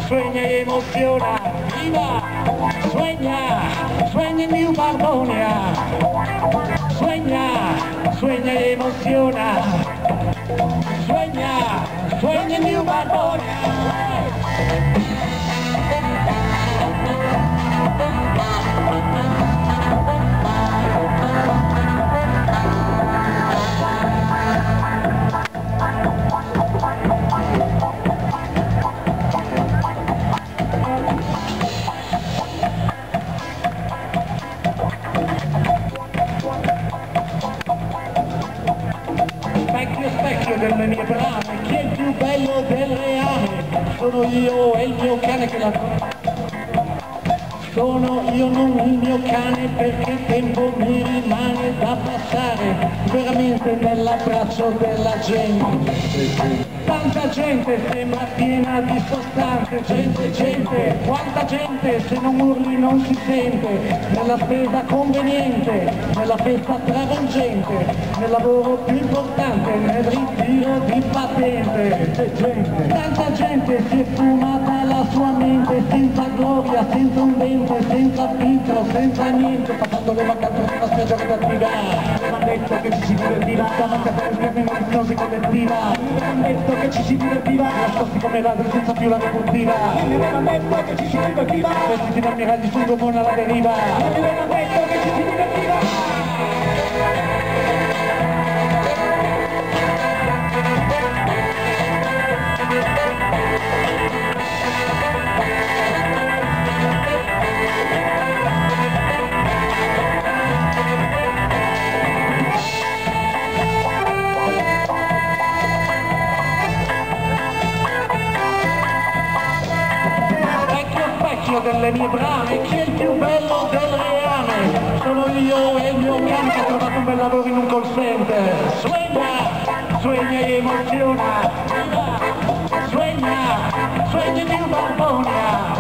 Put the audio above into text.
Sueña y emociona, viva, sueña en New Barbonia, sueña y emociona, sueña en New Barbonia. Specchio delle mie brame, chi è il più bello del reame? Sono io e il mio cane che la... Sono io, non il mio cane, perché il tempo mi rimane da passare veramente nell'abbraccio della gente. Tanta gente sembra piena di sostanze, gente, quanta gente, se non urli non si sente, nella spesa conveniente, nella festa travolgente, nel lavoro più importante, nel ritiro di patente. C'è gente, tanta gente si è fumata la sua mente, senza gloria, senza un dente, senza filtro, senza niente, passando le vacanze sulla spiaggia creativa. Mi hanno detto che ci si divertiva, davanti a te l'ipnosi collettiva. Mi hanno detto che ci si divertiva, nascosti come ladri senza più la repultiva. Mi hanno detto che ci si divertiva, vestiti da ammiragli sul gomone alla deriva. Mi hanno detto che ci si divertiva. Delle mie brame, chi è il più bello del reame? Sono io e il mio cane che ha trovato un bel lavoro in un call center. Sueña e emoziona, sueña in New Barbonia.